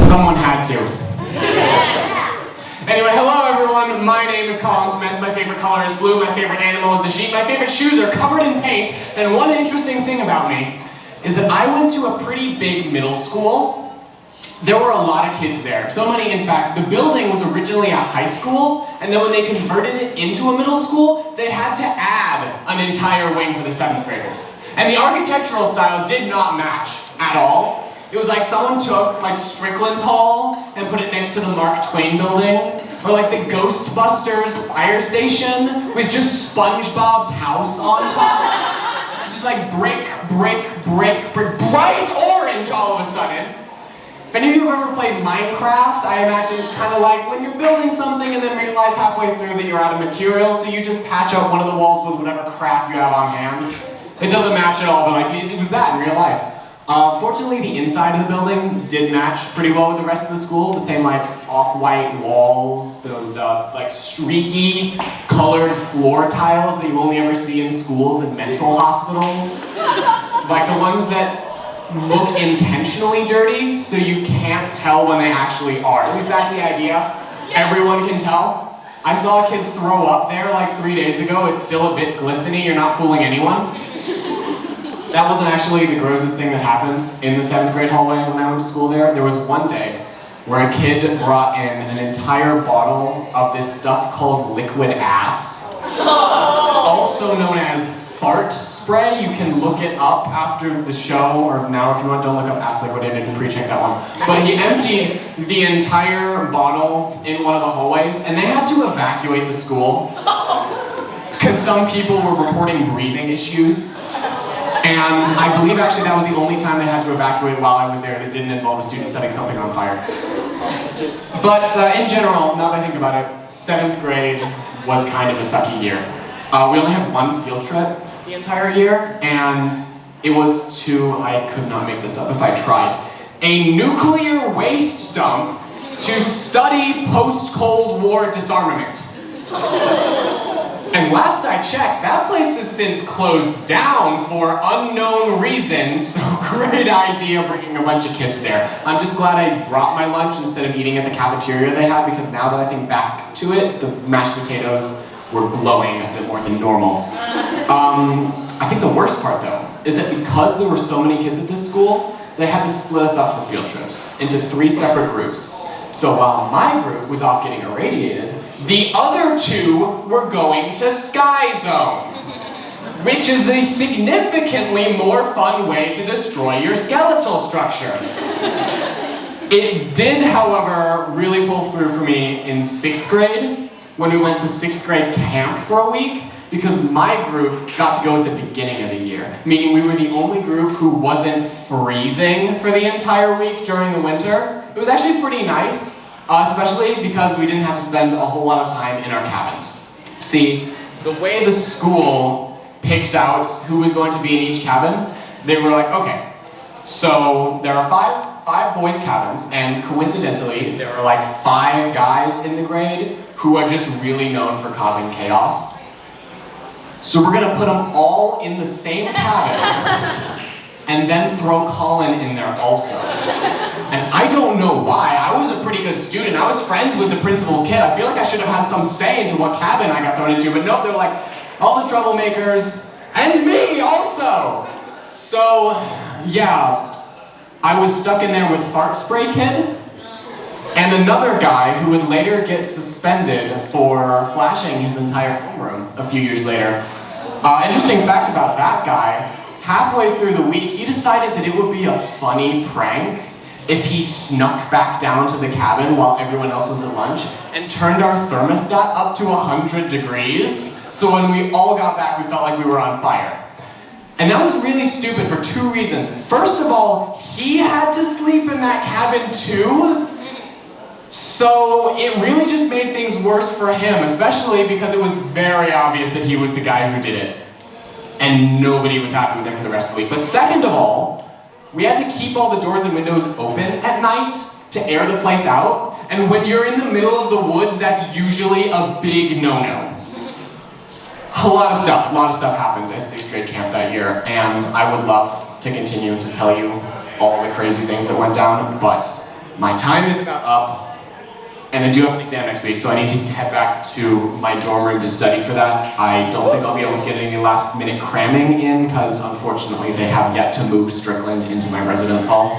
Someone had to. Anyway, hello everyone, my name is Colin Smith, my favorite color is blue, my favorite animal is a sheep, my favorite shoes are covered in paint, and one interesting thing about me is that I went to a pretty big middle school. There were a lot of kids there, so many in fact, the building was originally a high school, and then when they converted it into a middle school, they had to add an entire wing for the 7th graders. And the architectural style did not match at all. It was like someone took like Strickland Hall and put it next to the Mark Twain building, or like the Ghostbusters fire station with just SpongeBob's house on top. Just like brick, bright orange all of a sudden. If any of you have ever played Minecraft, I imagine it's kind of like when you're building something and then realize halfway through that you're out of materials, so you just patch up one of the walls with whatever crap you have on hand. It doesn't match at all, but like it was that in real life. Fortunately, the inside of the building did match pretty well with the rest of the school. The same like off-white walls, those like streaky colored floor tiles that you only ever see in schools and mental hospitals. Like the ones that look intentionally dirty, so you can't tell when they actually are. At least that's the idea. Everyone can tell. I saw a kid throw up there like 3 days ago. It's still a bit glistening. You're not fooling anyone. That wasn't actually the grossest thing that happened in the 7th grade hallway when I went to school there. There was one day where a kid brought in an entire bottle of this stuff called liquid ass, also known as fart spray. You can look it up after the show, or now if you want, don't look up ass liquid, I didn't pre-check that one. But he emptied the entire bottle in one of the hallways, and they had to evacuate the school because some people were reporting breathing issues. And I believe actually that was the only time they had to evacuate while I was there that didn't involve a student setting something on fire. But in general, now that I think about it, 7th grade was kind of a sucky year. We only had one field trip the entire year, and it was to, I could not make this up if I tried, a nuclear waste dump to study post-Cold War disarmament. And last I checked, that place has since closed down for unknown reasons, so great idea bringing a bunch of kids there. I'm just glad I brought my lunch instead of eating at the cafeteria they had, because now that I think back to it, the mashed potatoes were glowing a bit more than normal. I think the worst part though, is that because there were so many kids at this school, they had to split us up for field trips into 3 separate groups. So while my group was off getting irradiated, the other 2 were going to Sky Zone, which is a significantly more fun way to destroy your skeletal structure. It did, however, really pull through for me in 6th grade, when we went to 6th grade camp for a week, because my group got to go at the beginning of the year, meaning we were the only group who wasn't freezing for the entire week during the winter. It was actually pretty nice. Especially because we didn't have to spend a whole lot of time in our cabins. See, the way the school picked out who was going to be in each cabin, they were like, okay, so there are five boys' cabins, and coincidentally, there are like 5 guys in the grade who are just really known for causing chaos. So we're gonna put them all in the same cabin, and then throw Colin in there also. And I don't know why. I was a pretty good student. I was friends with the principal's kid. I feel like I should have had some say into what cabin I got thrown into, but nope, they're like, all the troublemakers, and me also! So, yeah, I was stuck in there with Fart Spray Kid, and another guy who would later get suspended for flashing his entire homeroom a few years later. Interesting fact about that guy, halfway through the week, he decided that it would be a funny prank if he snuck back down to the cabin while everyone else was at lunch and turned our thermostat up to 100 degrees. So when we all got back, we felt like we were on fire. And that was really stupid for 2 reasons. First of all, he had to sleep in that cabin too. So it really just made things worse for him, especially because it was very obvious that he was the guy who did it. And nobody was happy with him for the rest of the week. But second of all, we had to keep all the doors and windows open at night to air the place out. And when you're in the middle of the woods, that's usually a big no-no. A lot of stuff happened at 6th grade camp that year, and I would love to continue to tell you all the crazy things that went down, but my time is about up, and I do have an exam next week, so I need to head back to my dorm room to study for that. I don't think I'll be able to get any last minute cramming in, because unfortunately they have yet to move Strickland into my residence hall.